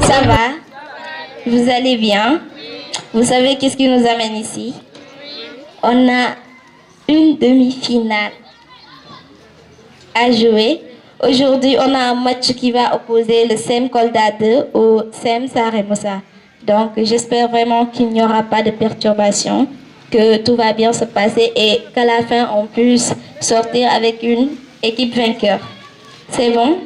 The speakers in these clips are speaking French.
Ça va? Vous allez bien? Vous savez qu'est-ce qui nous amène ici? On a une demi-finale à jouer. Aujourd'hui, on a un match qui va opposer le SEM Kolda 2 au SEM Saremoussa. Donc, j'espère vraiment qu'il n'y aura pas de perturbations, que tout va bien se passer et qu'à la fin, on puisse sortir avec une équipe vainqueur. C'est bon?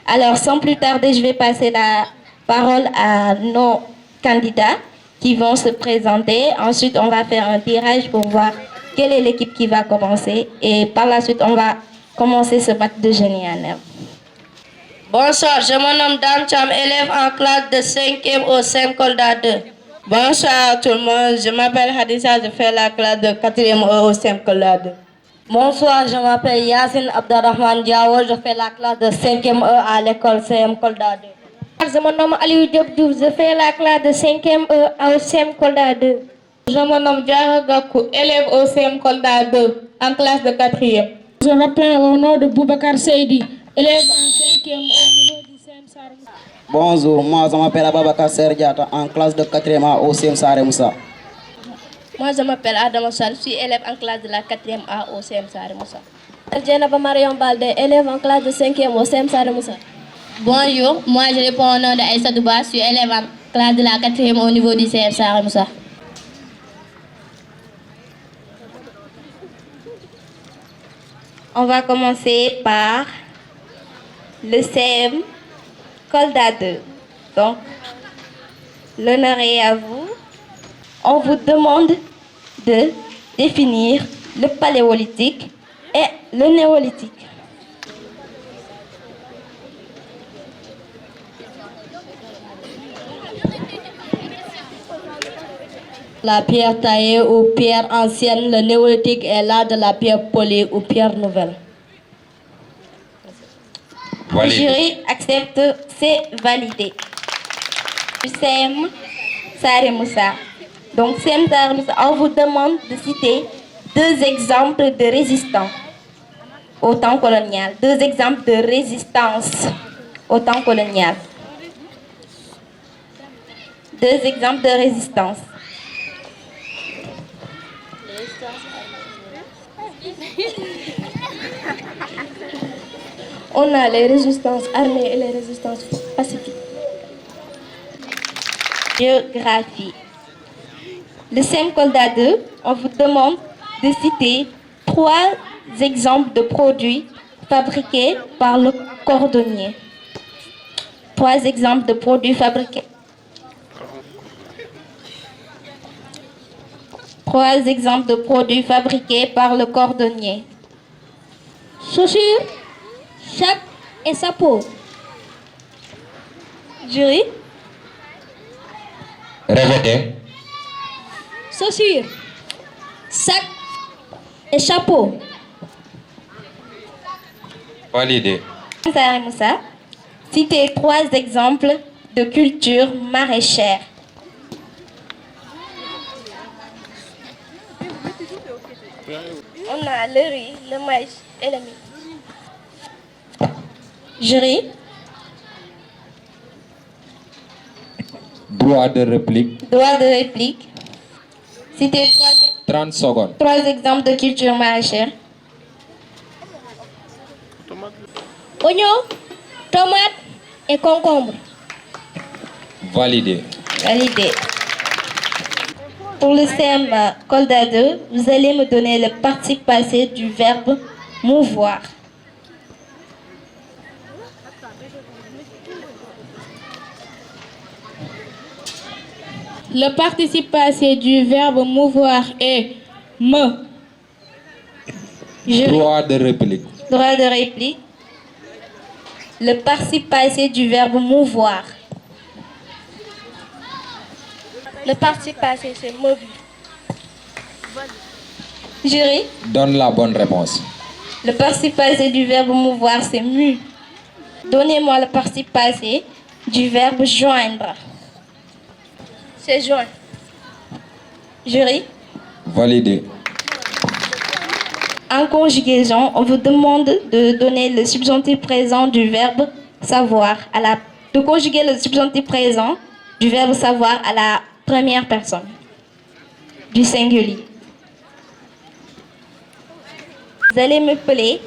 Alors, sans plus tarder, je vais passer la parole à nos candidats qui vont se présenter. Ensuite, on va faire un tirage pour voir quelle est l'équipe qui va commencer. Et par la suite, on va commencer ce match de génie en herbe. Bonsoir, je me nomme Dan Cham, élève en classe de 5e au SEM Kolda 2. Bonsoir tout le monde, je m'appelle Hadissa, je fais la classe de 4e au SEM Kolda 2. Bonsoir, je m'appelle Yassine Abdarrahman Diawo, je fais la classe de 5e à l'école CM Kolda 2. Je me nomme Aliou Diop Diouf, je fais la classe de 5e au CM Kolda 2. Je me nomme Diara Gakou, élève au CM Kolda 2, en classe de 4e. Je m'appelle au nom de Boubacar Seydi, élève en 5e au niveau du CM Saremoussa. Bonjour, moi je m'appelle Ababakar Serdiata, en classe de 4e A au CM Saremoussa. Moi je m'appelle Adam Sal, je suis élève en classe de la 4e A au CM Saremoussa. Djenaba Marion Balde, élève en classe de 5e au CM Saremoussa. Bonjour, moi je réponds au nom de Aïssa Douba, je suis élève en classe de la 4e au niveau du CM Saremoussa. On va commencer par le CM Kolda 2. Donc, l'honneur est à vous. On vous demande de définir le paléolithique et le néolithique. La pierre taillée ou pierre ancienne, le néolithique est l'âge de la pierre polie ou pierre nouvelle. Le jury accepte, c'est validé. Du CM Saremoussa. Donc, CM Saremoussa, on vous demande de citer 2 exemples de résistance au temps colonial. 2 exemples de résistance au temps colonial. 2 exemples de résistance. On a les résistances armées et les résistances pacifiques. Géographie. Le CEM Kolda 2, on vous demande de citer 3 exemples de produits fabriqués par le cordonnier. 3 exemples de produits fabriqués. 3 exemples de produits fabriqués par le cordonnier. Chaussures, chape et chapeau. Jury. Répétez. Chaussures, sac et chapeau. Validé. Saremoussa, citez 3 exemples de cultures maraîchères. On a le riz, le maïs et le mil. Jury. Droit de réplique. Droit de réplique. Citez 30 secondes. 3 exemples de cultures maraîchères. Oignon, tomate et concombre. Validé. Validé. Pour le CM Kolda 2, vous allez me donner le participe passé du verbe mouvoir. Le participe passé du verbe mouvoir est me. Droit de réplique. Droit de réplique. Le participe passé du verbe mouvoir. Le participe passé, c'est movu. Jury. Donne la bonne réponse. Le participe passé du verbe mouvoir, c'est mu. Donnez-moi le participe passé du verbe joindre. C'est joint. Jury. Validé. En conjugaison, on vous demande de donner le subjonctif présent du verbe savoir, de conjuguer le subjonctif présent du verbe savoir à la première personne du singulier. Vous allez me appeler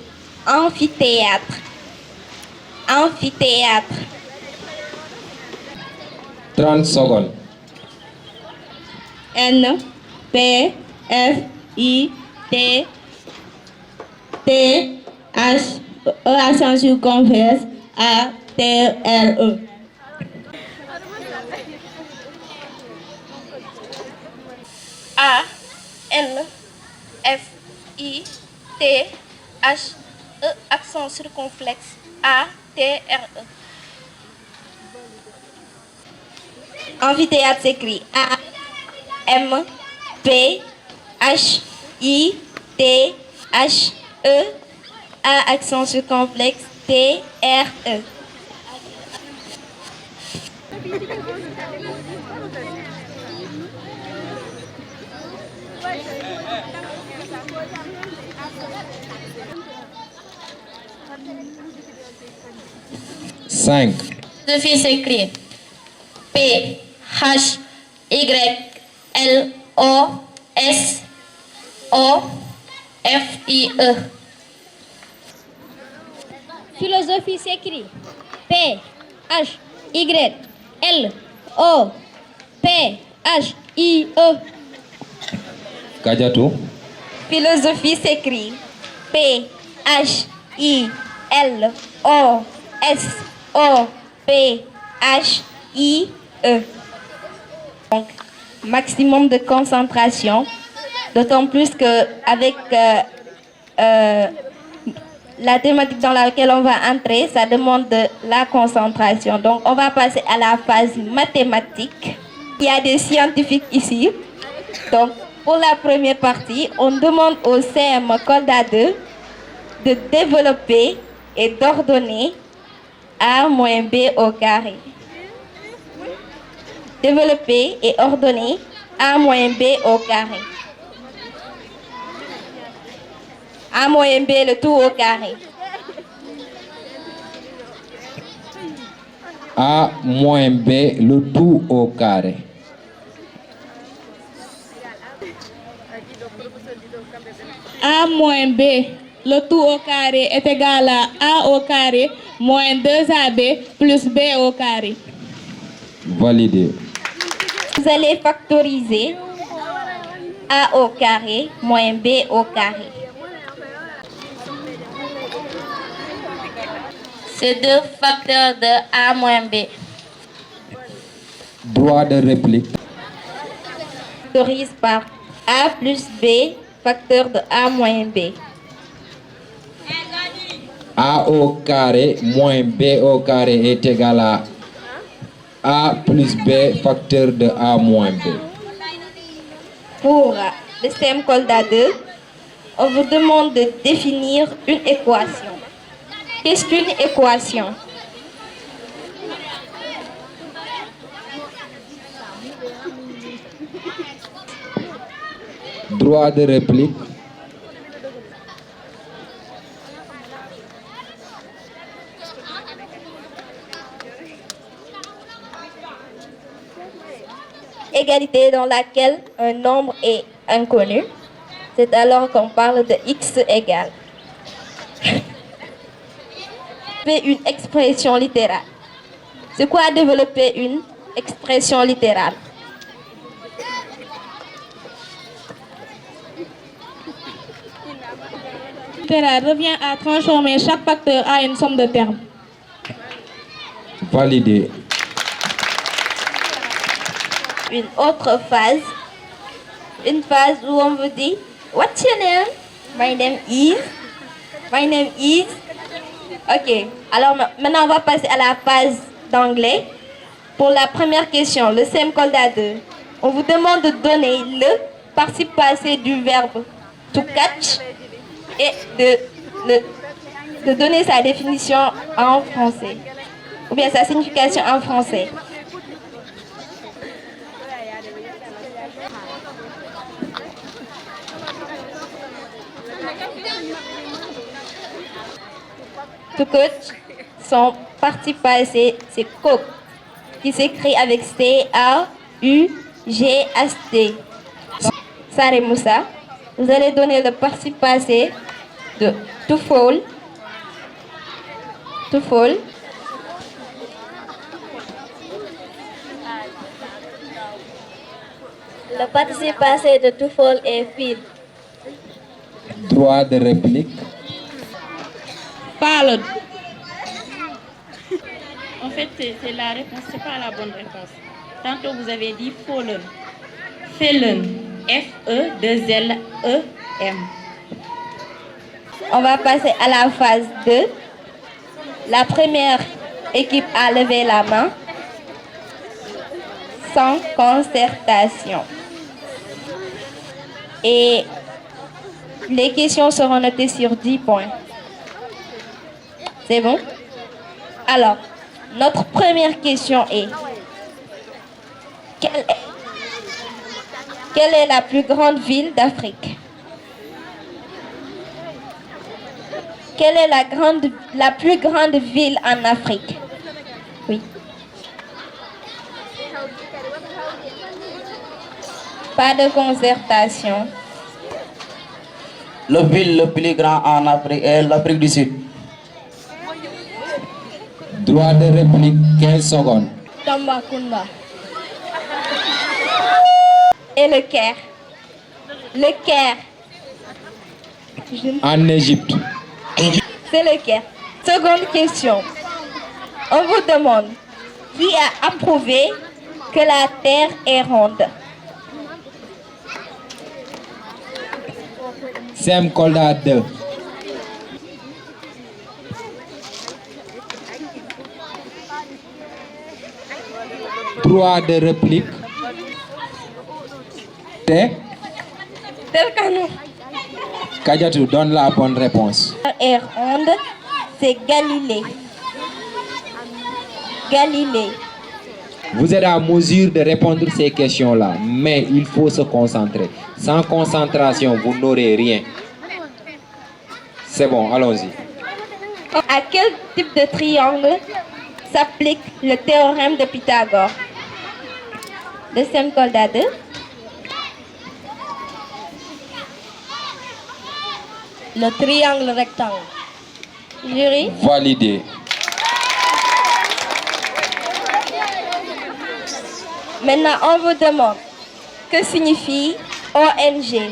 amphithéâtre. Amphithéâtre. 30 secondes. N, P, F, I, T, T, H, E accent circonflexe, A, T, R, E. A, N, F, I, T, H, E accent circonflexe, A, T, R, E. Amphithéâtre s'écrit A, M, P, H, I, T, H, E, A accent circonflexe, T, R, E. Cinq. Sophie s'écrit P, H, Y, L, O, S, O, F, I, E. Philosophie s'écrit P, H, Y, L, O, P, H, I, E. Kadiatou. Philosophie s'écrit P, H, I, L, O, S, O, P, H, I, E. Donc, maximum de concentration, d'autant plus qu'avec la thématique dans laquelle on va entrer, ça demande de la concentration. Donc, on va passer à la phase mathématique. Il y a des scientifiques ici. Donc, pour la première partie, on demande au CM Kolda 2 de développer et d'ordonner A moins B au carré. Développer et ordonner A moins B au carré. A moins B, le tout au carré. A moins B, le tout au carré. A moins B, le tout au carré est égal à A au carré moins 2AB plus B au carré. Validé. Vous allez factoriser A au carré moins B au carré. C'est 2 facteurs de A moins B. Droit de réplique. Factorise par A plus B, facteur de A moins B. A au carré moins B au carré est égal à A plus B, facteur de A moins B. Pour le système Kolda 2, on vous demande de définir une équation. Qu'est-ce qu'une équation? Droit de réplique. Égalité dans laquelle un nombre est inconnu. C'est alors qu'on parle de x égale. Une expression littérale. C'est quoi développer une expression littérale? Littéral revient à transformer chaque facteur à une somme de termes. Validé. Une autre phase. Une phase où on vous dit What's your name? My name is. My name is. Ok. Alors maintenant on va passer à la phase d'anglais. Pour la première question, le CM Kolda 2. On vous demande de donner le participe passé du verbe to catch et de donner sa définition en français. Ou bien sa signification en français. To catch, son partie passée, c'est Coke, qui s'écrit avec C-A-U-G-S-T. Saré Moussa, vous allez donner le parti passé de to fall. To fall. Le participe passé de to fall est fil. Droit de réplique. Followed. En fait, c'est la réponse, c'est pas la bonne réponse. Tantôt, vous avez dit fallen. Felon. F-E-2-L-E-M. On va passer à la phase 2. La première équipe a levé la main sans concertation. Et les questions seront notées sur 10 points. C'est bon? Alors, notre première question est quelle est la plus grande ville d'Afrique? Quelle est la plus grande ville en Afrique? Oui. Pas de concertation. Le ville le plus grand en Afrique est l'Afrique du Sud. Droit de réplique, 15 secondes. Tambacounda. Et le Caire? Le Caire. En Égypte. C'est le Caire. Seconde question. On vous demande qui a approuvé que la Terre est ronde? Sem Kolda 2. Droit de réplique. T. Tel canon. Kadiatou, donne la bonne réponse. La Terre est ronde, c'est Galilée. Galilée. Vous êtes à mesure de répondre à ces questions-là, mais il faut se concentrer. Sans concentration, vous n'aurez rien. C'est bon, allons-y. À quel type de triangle s'applique le théorème de Pythagore? Le Sem Kolda 2. Le triangle rectangle. Jury? Validé. Maintenant, on vous demande que signifie ONG?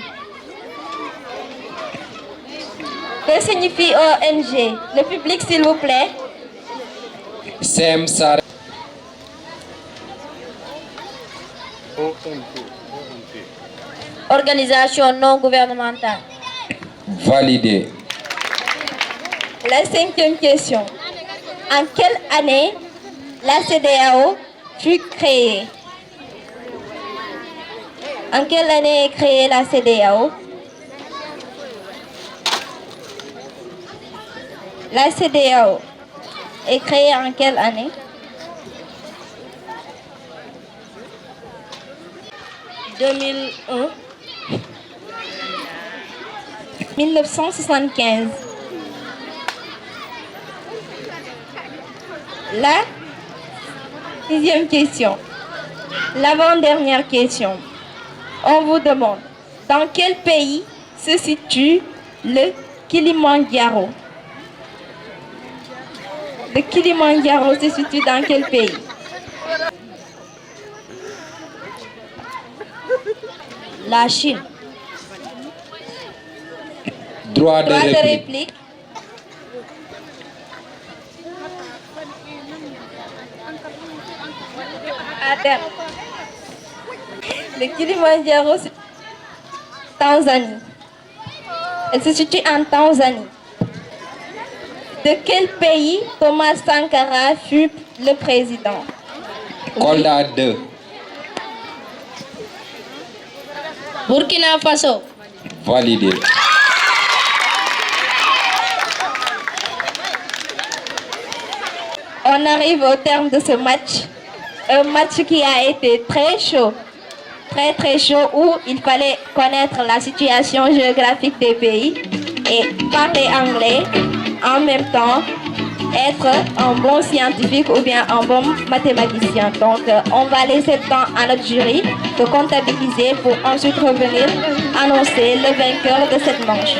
Que signifie ONG? Le public, s'il vous plaît. Sem Sar. Organisation non gouvernementale. Validé. La cinquième question. En quelle année la CEDEAO fut créée? En quelle année est créée la CEDEAO? La CEDEAO est créée en quelle année? 2001. 1975. La sixième question. L'avant-dernière question. On vous demande dans quel pays se situe le Kilimandjaro? Le Kilimandjaro se situe dans quel pays? La Chine. Droit de Droit de réplique. réplique. Attends. Le Kilimandjaro, c'est Tanzanie. Elle se situe en Tanzanie. De quel pays Thomas Sankara fut le président? Kolda 2. Burkina Faso. Validé. On arrive au terme de ce match. Un match qui a été très chaud. Très très chaud où il fallait connaître la situation géographique des pays et parler anglais en même temps être un bon scientifique ou bien un bon mathématicien. Donc, on va laisser le temps à notre jury de comptabiliser pour ensuite revenir annoncer le vainqueur de cette manche.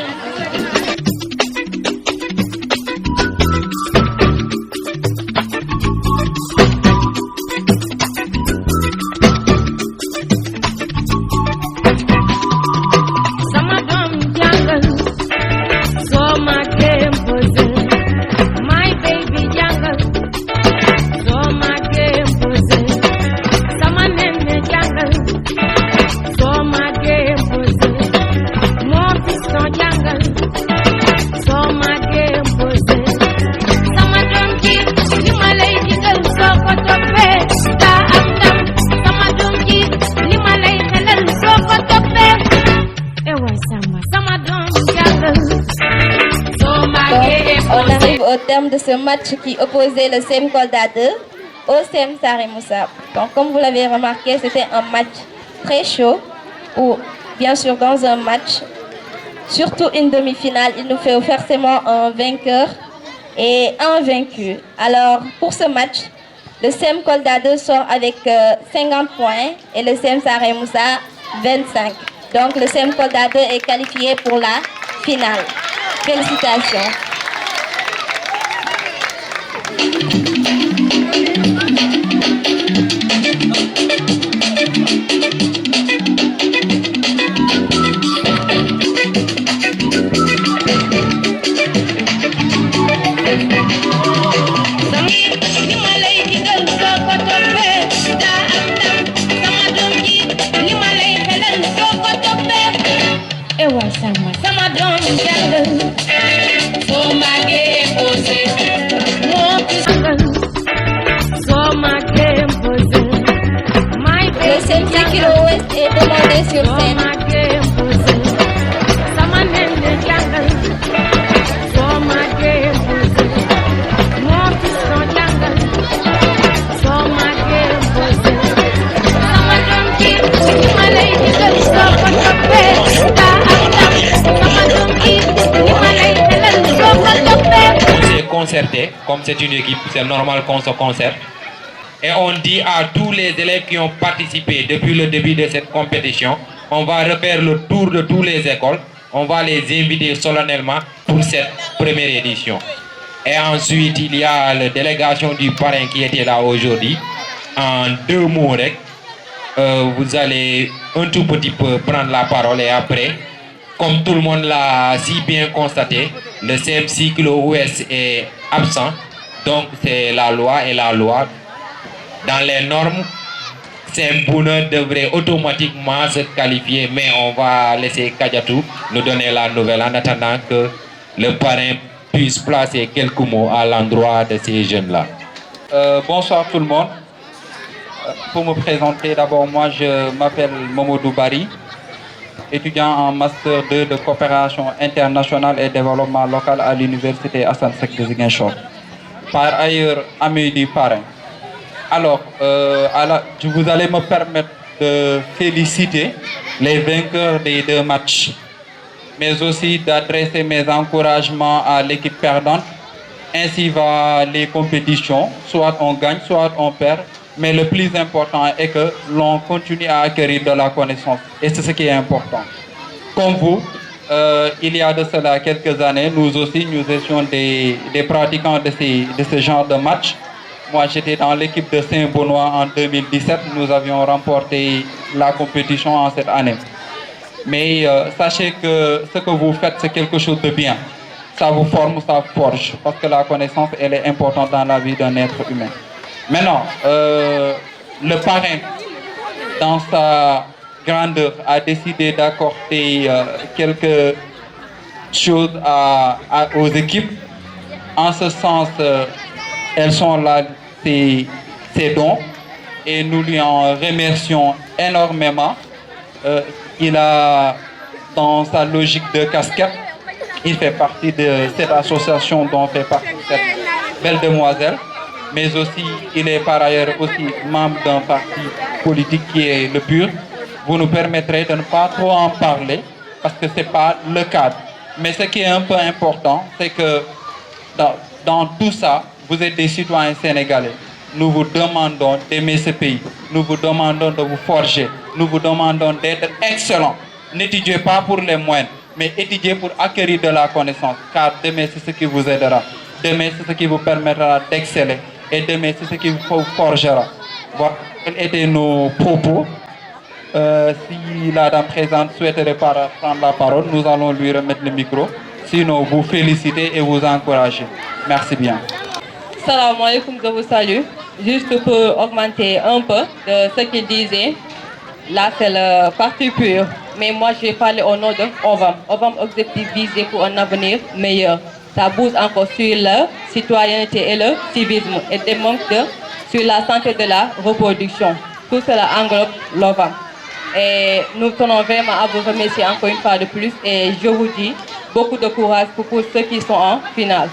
On arrive au terme de ce match qui opposait le CEM Kolda 2 au CEM Sarimoussa. Donc, comme vous l'avez remarqué, c'était un match très chaud où, bien sûr, dans un match, surtout une demi-finale, il nous faut forcément un vainqueur et un vaincu. Alors, pour ce match, le CEM Kolda 2 sort avec 50 points et le CEM Sarimoussa 25. Donc, le CEM Kolda 2 est qualifié pour la finale. Félicitations. Le CEM Kilo Ouest est demandé sur scène. Concerté, comme c'est une équipe, c'est normal qu'on se concerte. Et on dit à tous les élèves qui ont participé depuis le début de cette compétition, on va refaire le tour de toutes les écoles, on va les inviter solennellement pour cette première édition. Et ensuite, il y a la délégation du parrain qui était là aujourd'hui. En 2 mots, vous allez un tout petit peu prendre la parole et après, comme tout le monde l'a si bien constaté, le CEM Kilo Ouest est absent. Donc c'est la loi et la loi. Dans les normes, CEM Bouna devrait automatiquement se qualifier, mais on va laisser Kadiatou nous donner la nouvelle en attendant que le parrain puisse placer quelques mots à l'endroit de ces jeunes-là. Bonsoir tout le monde. Pour me présenter, d'abord moi je m'appelle Momodou Bari, étudiant en Master 2 de coopération internationale et développement local à l'université Hassan Sek de Ziguinchor. Par ailleurs, ami du parrain. Alors, vous allez me permettre de féliciter les vainqueurs des 2 matchs, mais aussi d'adresser mes encouragements à l'équipe perdante. Ainsi va les compétitions, soit on gagne, soit on perd. Mais le plus important est que l'on continue à acquérir de la connaissance. Et c'est ce qui est important. Comme vous, il y a de cela quelques années, nous aussi, nous étions des pratiquants de ce genre de match. Moi, j'étais dans l'équipe de Saint-Benoît en 2017. Nous avions remporté la compétition en cette année. Mais sachez que ce que vous faites, c'est quelque chose de bien. Ça vous forme, ça vous forge. Parce que la connaissance, elle est importante dans la vie d'un être humain. Maintenant, le parrain, dans sa grandeur, a décidé d'accorder quelque chose aux équipes. En ce sens, elles sont là, ces dons, et nous lui en remercions énormément. Il a, dans sa logique de casquette, il fait partie de cette association dont fait partie cette belle demoiselle. Mais aussi, il est par ailleurs aussi membre d'un parti politique qui est le PUR. Vous nous permettrez de ne pas trop en parler parce que ce n'est pas le cadre. Mais ce qui est un peu important, c'est que dans tout ça, vous êtes des citoyens sénégalais. Nous vous demandons d'aimer ce pays. Nous vous demandons de vous forger. Nous vous demandons d'être excellents. N'étudiez pas pour les moyens, mais étudiez pour acquérir de la connaissance. Car demain, c'est ce qui vous aidera. Demain, c'est ce qui vous permettra d'exceller. Et demain, c'est ce qui vous forgera. Voilà, quels étaient nos propos. Si la dame présente souhaiterait prendre la parole, nous allons lui remettre le micro. Sinon, vous féliciter et vous encourager. Merci bien. Salam alaikum, je vous salue. Juste pour augmenter un peu de ce qu'il disait, là c'est le parti pur. Mais moi je vais parler au nom de OVAM. OVAM, objectif visé pour un avenir meilleur. Ça bouge encore sur la citoyenneté et le civisme et démontre sur la santé de la reproduction. Tout cela englobe l'OVAM. Et nous tenons vraiment à vous remercier encore une fois de plus et je vous dis beaucoup de courage pour ceux qui sont en finale.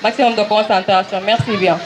Maximum de concentration. Merci bien.